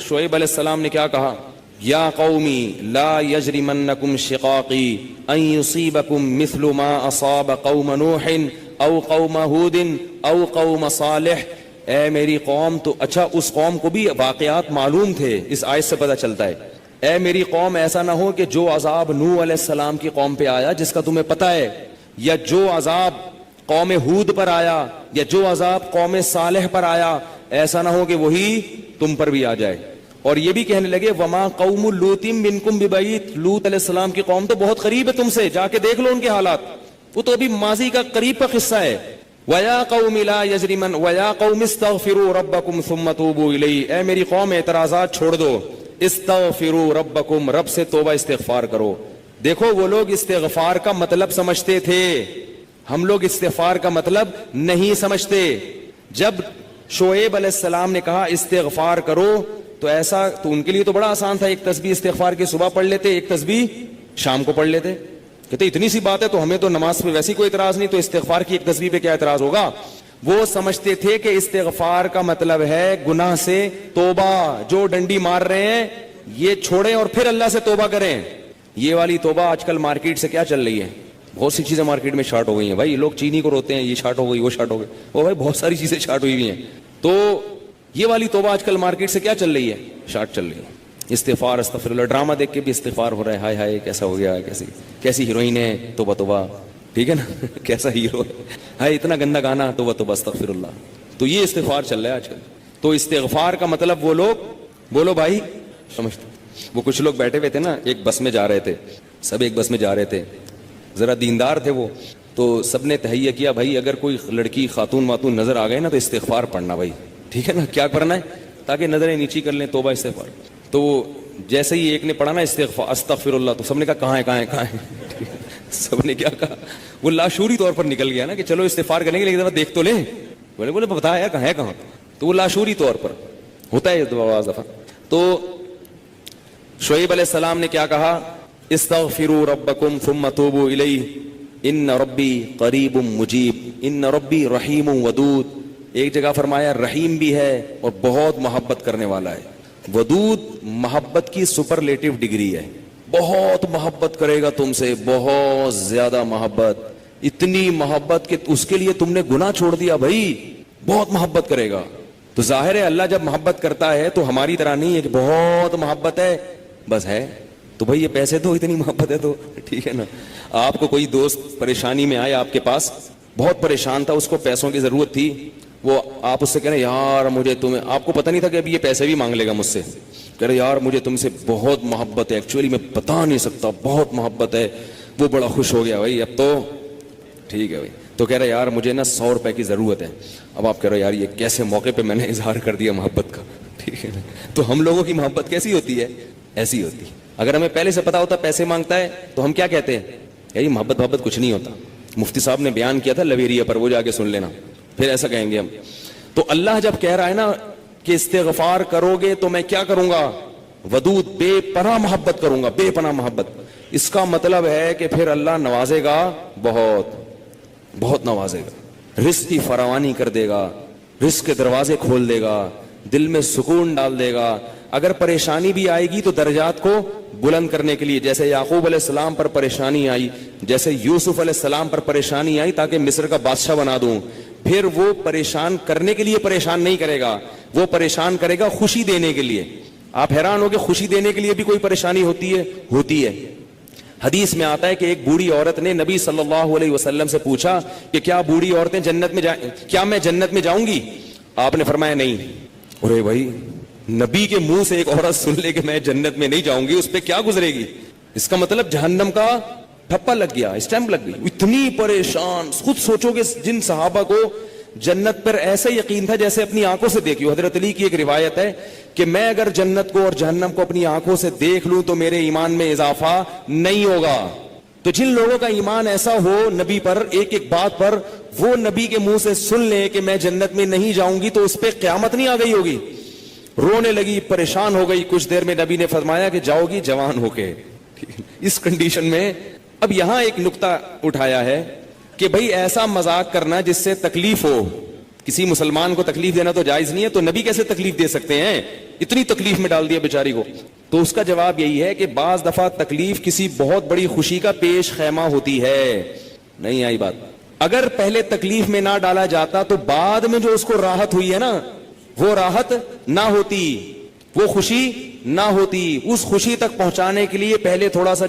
شعیب علیہ السلام نے کیا کہا؟ یا قومی لا یجرمنکم شقاقی ان یصیبکم مثل ما اصاب قوم نوح او قوم ہود او قوم صالح. اے میری قوم، تو اچھا اس قوم کو بھی واقعات معلوم تھے، اس آیت سے پتہ چلتا ہے. اے میری قوم، ایسا نہ ہو کہ جو عذاب نوح علیہ السلام کی قوم پہ آیا جس کا تمہیں پتہ ہے، یا جو عذاب قوم ہود پر آیا، یا جو عذاب قوم صالح پر آیا، ایسا نہ ہو کہ وہی تم پر بھی آ جائے. اور یہ بھی کہنے لگے وما قوم لوط منکم ببعید، لوط علیہ السلام کی قوم تو بہت قریب ہے تم سے، جا کے دیکھ لو ان کے حالات، وہ تو ابھی ماضی کا قریب کا قصہ ہے. وَيَا قَوْمِ لَا يَجْرِمَنْ وَيَا قَوْمِ اسْتَغْفِرُوا رَبَّكُمْ ثُمَّ تُوبُوا إِلَيْهِ. اے میری قوم اعتراضات چھوڑ دو، استغفروا ربکم، رب سے توبہ استغفار کرو. دیکھو وہ لوگ استغفار کا مطلب سمجھتے تھے، ہم لوگ استغفار کا مطلب نہیں سمجھتے. جب شعیب علیہ السلام نے کہا استغفار کرو تو ایسا تو ان کے لیے تو بڑا آسان تھا، ایک تسبیح استغفار کی صبح پڑھ لیتے، ایک تسبیح شام کو پڑھ لیتے. کہتے اتنی سی بات ہے تو ہمیں تو نماز پہ ویسی کوئی اعتراض نہیں، تو استغفار کی ایک تسبیح پہ کیا اعتراض ہوگا. وہ سمجھتے تھے کہ استغفار کا مطلب ہے گناہ سے توبہ، جو ڈنڈی مار رہے ہیں یہ چھوڑیں اور پھر اللہ سے توبہ کریں. یہ والی توبہ آج کل مارکیٹ سے کیا چل رہی ہے؟ بہت سی چیزیں مارکیٹ میں شارٹ ہو گئی ہیں بھائی. لوگ چینی کو روتے ہیں، یہ شارٹ ہو گئی، وہ شارٹ ہو گئی، وہ بھائی بہت ساری چیزیں شارٹ ہوئی ہوئی ہیں. تو یہ والی توبہ آج کل مارکیٹ سے کیا چل رہی ہے؟ شارٹ چل رہی ہے. استغفار، استغفر اللہ، ڈرامہ دیکھ کے بھی استغفار ہو رہا ہے، ہائے ہائے کیسا ہو گیا، کیسی ہیروئن ہے، توبہ توبہ، ٹھیک ہے نا کیسا ہیرو ہے، ہائے اتنا گندا گانا، توبہ توبہ استغفر اللہ. تو یہ استغفار چل رہا ہے آج کل. تو استغفار کا مطلب وہ لوگ بولو بھائی سمجھتے. وہ کچھ لوگ بیٹھے ہوئے تھے نا، ایک بس میں جا رہے تھے، سب ایک بس میں جا رہے تھے، ذرا دیندار تھے وہ، تو سب نے تہیہ کیا بھائی اگر کوئی لڑکی خاتون واتون نظر آ گئے نا تو استغفار پڑھنا بھائی، ٹھیک ہے نا. کیا کرنا ہے؟ تاکہ نظریں نیچی کر لیں، توبہ استغفار. تو جیسے ہی ایک نے پڑھا نا استغفار استغفر اللہ، تو سب نے کہا کہاں ہے سب نے کیا کہا؟ وہ لاشعوری طور پر نکل گیا نا کہ چلو استغفار کریں گے لیکن دیکھ تو لیں. بولے بتایا کہاں. تو وہ لاشعوری طور پر ہوتا ہے بعض دفعہ. تو شعیب علیہ السلام نے کیا کہا؟ استغفروا ربکم ثم توبوا الیہ ان ربی قریب مجیب ان ربی رحیم ودود. ایک جگہ فرمایا رحیم بھی ہے اور بہت محبت کرنے والا ہے. ودود محبت کی سپرلیٹو ڈگری ہے، بہت محبت کرے گا تم سے، بہت زیادہ محبت، اتنی محبت کہ اس کے لیے تم نے گناہ چھوڑ دیا بھائی، بہت محبت کرے گا. تو ظاہر ہے اللہ جب محبت کرتا ہے تو ہماری طرح نہیں ہے کہ بہت محبت ہے بس ہے تو بھائی یہ پیسے دو، اتنی محبت ہے تو ٹھیک ہے نا. آپ کو کوئی دوست پریشانی میں آئے آپ کے پاس، بہت پریشان تھا، اس کو پیسوں کی ضرورت تھی، وہ آپ اس سے کہہ رہے یار مجھے تمہیں، آپ کو پتہ نہیں تھا کہ ابھی یہ پیسے بھی مانگ لے گا مجھ سے، کہہ رہے یار مجھے تم سے بہت محبت ہے، ایکچولی میں بتا نہیں سکتا بہت محبت ہے. وہ بڑا خوش ہو گیا بھائی اب تو ٹھیک ہے بھائی. تو کہہ رہے یار مجھے نا 100 روپے کی ضرورت ہے. اب آپ کہہ رہے یار یہ کیسے موقع پہ میں نے اظہار کر دیا محبت کا، ٹھیک ہے نا. تو ہم لوگوں کی محبت کیسی ہوتی ہے؟ ایسی ہوتی ہے. اگر ہمیں پہلے سے پتا ہوتا پیسے مانگتا ہے تو ہم کیا کہتے ہیں؟ یہی محبت کچھ نہیں ہوتا. مفتی صاحب نے بیان کیا تھا لویریہ پر، وہ جا کے سن لینا، پھر ایسا کہیں گے ہم. تو اللہ جب کہہ رہا ہے نا کہ استغفار کرو گے تو میں کیا کروں گا؟ ودود، بے پناہ محبت کروں گا، بے پناہ محبت. اس کا مطلب ہے کہ پھر اللہ نوازے گا، بہت نوازے گا، رزق کی فراوانی کر دے گا، رزق کے دروازے کھول دے گا، دل میں سکون ڈال دے گا. اگر پریشانی بھی آئے گی تو درجات کو بلند کرنے کے لیے، جیسے یعقوب علیہ السلام پر پریشانی آئی، جیسے یوسف علیہ السلام پر پریشانی آئی تاکہ مصر کا بادشاہ بنا دوں، پھر وہ پریشان کرنے کے لیے پریشان نہیں کرے گا، وہ پریشان کرے گا خوشی دینے کے لیے. آپ حیران ہو کہ خوشی دینے کے لیے بھی کوئی پریشانی ہوتی ہے. حدیث میں آتا ہے کہ ایک بوڑھی عورت نے نبی صلی اللہ علیہ وسلم سے پوچھا کہ کیا بوڑھی عورتیں جنت میں کیا میں جنت میں جاؤں گی؟ آپ نے فرمایا نہیں. ارے بھائی، نبی کے منہ سے ایک عورت سن لے کہ میں جنت میں نہیں جاؤں گی، اس پہ کیا گزرے گی؟ اس کا مطلب جہنم کا ٹھپا لگ گیا، اسٹیمپ لگ گئی. اتنی پریشان. خود سوچو کہ جن صحابہ کو جنت پر ایسا یقین تھا جیسے اپنی آنکھوں سے دیکھی. حضرت علی کی ایک روایت ہے کہ میں اگر جنت کو اور جہنم کو اپنی آنکھوں سے دیکھ لوں تو میرے ایمان میں اضافہ نہیں ہوگا. تو جن لوگوں کا ایمان ایسا ہو نبی پر، ایک ایک بات پر وہ نبی کے منہ سے سن لیں کہ میں جنت میں نہیں جاؤں گی، تو اس پہ قیامت نہیں آ گئی ہوگی. رونے لگی، پریشان ہو گئی. کچھ دیر میں نبی نے فرمایا کہ جاؤ گی جوان ہو کے. اس کنڈیشن میں اب یہاں ایک نقطہ اٹھایا ہے کہ بھئی ایسا مذاق کرنا جس سے تکلیف ہو، کسی مسلمان کو تکلیف دینا تو جائز نہیں ہے، تو نبی کیسے تکلیف دے سکتے ہیں؟ اتنی تکلیف میں ڈال دیا بیچاری کو۔ تو اس کا جواب یہی ہے کہ بعض دفعہ تکلیف کسی بہت بڑی خوشی کا پیش خیمہ ہوتی ہے۔ نہیں آئی بات؟ اگر پہلے تکلیف میں نہ ڈالا جاتا تو بعد میں جو اس کو راحت ہوئی ہے نا، وہ راحت نہ ہوتی، وہ خوشی نہ ہوتی۔ اس خوشی تک پہنچانے کے لیے پہلے تھوڑا سا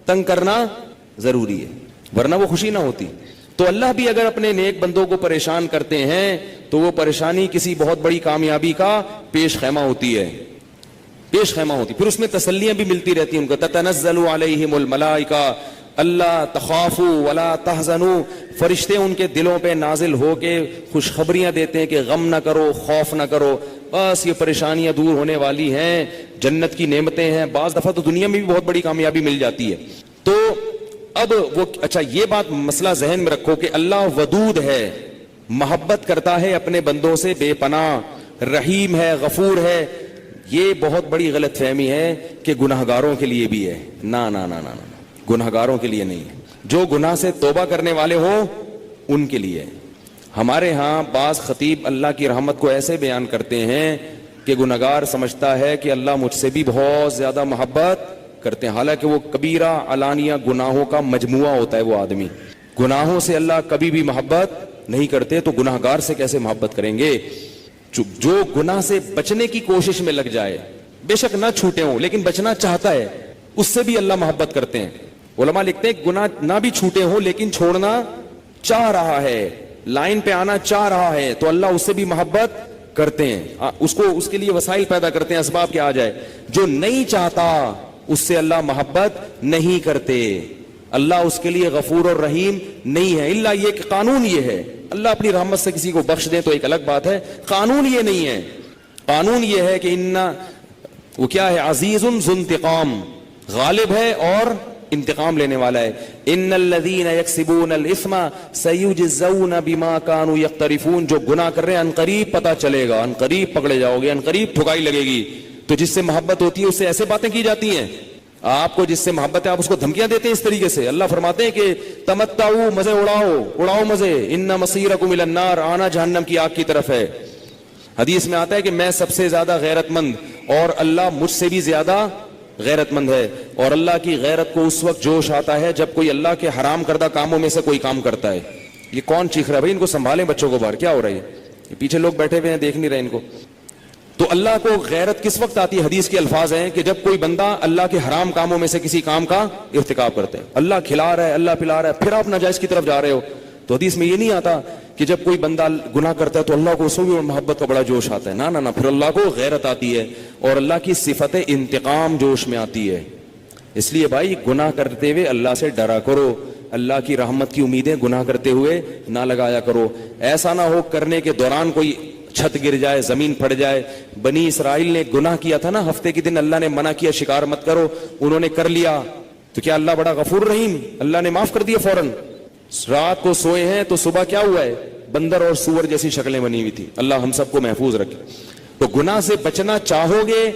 تنگ کرنا ضروری ہے، ورنہ وہ خوشی نہ ہوتی۔ تو اللہ بھی اگر اپنے نیک بندوں کو پریشان کرتے ہیں تو وہ پریشانی کسی بہت بڑی کامیابی کا پیش خیمہ ہوتی ہے، پیش خیمہ ہوتی، پھر اس میں تسلیاں بھی ملتی رہتی ہیں ان کو۔ تتنزل علیہم الملائکہ اللہ تخافوا ولا تحزنوا، فرشتے ان کے دلوں پہ نازل ہو کے خوشخبریاں دیتے ہیں کہ غم نہ کرو، خوف نہ کرو، بس یہ پریشانیاں دور ہونے والی ہیں، جنت کی نعمتیں ہیں۔ بعض دفعہ تو دنیا میں بھی بہت بڑی کامیابی مل جاتی ہے۔ تو اب وہ اچھا یہ بات مسئلہ ذہن میں رکھو کہ اللہ ودود ہے، محبت کرتا ہے اپنے بندوں سے بے پناہ، رحیم ہے، غفور ہے۔ یہ بہت بڑی غلط فہمی ہے کہ گناہگاروں کے لیے بھی ہے۔ نہ نہ نہ نہ نہ، گناہگاروں کے لیے نہیں ہے، جو گناہ سے توبہ کرنے والے ہوں ان کے لیے۔ ہمارے ہاں بعض خطیب اللہ کی رحمت کو ایسے بیان کرتے ہیں کہ گناہگار سمجھتا ہے کہ اللہ مجھ سے بھی بہت زیادہ محبت کرتے ہیں، حالانکہ وہ کبیرہ علانیہ گناہوں کا مجموعہ ہوتا ہے۔ وہ آدمی گناہوں سے اللہ کبھی بھی محبت نہیں کرتے، تو گناہگار سے کیسے محبت کریں گے؟ جو گناہ سے بچنے کی کوشش میں لگ جائے، بے شک نہ چھوٹے ہوں لیکن بچنا چاہتا ہے، اس سے بھی اللہ محبت کرتے ہیں۔ علماء لکھتے ہیں گناہ نہ بھی چھوٹے ہوں لیکن چھوڑنا چاہ رہا ہے، لائن پہ آنا چاہ رہا ہے، تو اللہ اس سے بھی محبت کرتے ہیں، اس کے لیے وسائل پیدا کرتے ہیں، اسباب کے آ جائے۔ جو نہیں چاہتا اس سے اللہ محبت نہیں کرتے، اللہ اس کے لیے غفور اور رحیم نہیں ہے۔ الا یہ کہ قانون یہ ہے، اللہ اپنی رحمت سے کسی کو بخش دے تو ایک الگ بات ہے، قانون یہ نہیں ہے۔ قانون یہ ہے کہ وہ کیا ہے؟ عزیز ذو انتقام، غالب ہے اور انتقام لینے والا ہے۔ ان الذين يكسبون الاثم سيجزون بما كانوا يقترفون، جو گناہ کر رہے ہیں عنقریب پتہ چلے گا، عنقریب پکڑے جاؤ گے، عنقریب ٹھکائی لگے گی۔ تو جس سے محبت ہوتی ہے اس سے ایسے باتیں کی جاتی ہیں، آپ کو جس سے محبت ہے آپ اس کو دھمکیاں دیتے ہیں اس طریقے سے۔ اللہ فرماتے ہیں کہ تمتعوا، مزے اڑاؤ مزے، ان مصیرکم الی النار، آنا جہنم کی آگ کی طرف ہے۔ حدیث میں آتا ہے کہ میں سب سے زیادہ غیرت مند اور اللہ مجھ سے بھی زیادہ غیرت مند ہے، اور اللہ کی غیرت کو اس وقت جوش آتا ہے جب کوئی اللہ کے حرام کردہ کاموں میں سے کوئی کام کرتا ہے۔ یہ کون چیخ رہا ہے بھائی؟ ان کو سنبھالیں بچوں کو، باہر کیا ہو رہا ہے؟ یہ پیچھے لوگ بیٹھے ہوئے ہیں دیکھ نہیں رہے ان کو۔ تو اللہ کو غیرت کس وقت آتی ہے؟ حدیث کے الفاظ ہیں کہ جب کوئی بندہ اللہ کے حرام کاموں میں سے کسی کام کا ارتکاب کرتا ہے، اللہ کھلا رہا ہے، اللہ پلا رہا ہے، پھر آپ ناجائز کی طرف جا رہے ہو۔ تو حدیث میں یہ نہیں آتا کہ جب کوئی بندہ گناہ کرتا ہے تو اللہ کو اس بھی محبت کا بڑا جوش آتا ہے، نہ نہ نہ، پھر اللہ کو غیرت آتی ہے اور اللہ کی صفت انتقام جوش میں آتی ہے۔ اس لیے بھائی گناہ کرتے ہوئے اللہ سے ڈرا کرو، اللہ کی رحمت کی امیدیں گناہ کرتے ہوئے نہ لگایا کرو۔ ایسا نہ ہو کرنے کے دوران کوئی چھت گر جائے، زمین پھٹ جائے۔ بنی اسرائیل نے گناہ کیا تھا نا، ہفتے کے دن اللہ نے منع کیا شکار مت کرو، انہوں نے کر لیا، تو کیا اللہ بڑا غفور رحیم؟ اللہ نے معاف کر دیا فوراً۔ رات کو سوئے ہیں تو صبح کیا ہوا ہے؟ بندر اور سور جیسی شکلیں بنی ہوئی تھی۔ اللہ ہم سب کو محفوظ رکھے۔ تو گناہ سے بچنا چاہو گے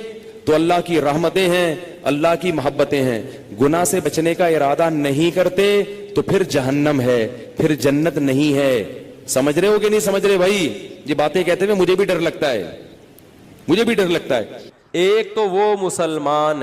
تو اللہ کی رحمتیں ہیں، اللہ کی محبتیں ہیں۔ گناہ سے بچنے کا ارادہ نہیں کرتے تو پھر جہنم ہے، پھر جنت نہیں ہے۔ سمجھ رہے ہو کہ نہیں سمجھ رہے بھائی؟ یہ باتیں کہتے ہوئے مجھے بھی ڈر لگتا ہے، مجھے بھی ڈر لگتا ہے۔ ایک تو وہ مسلمان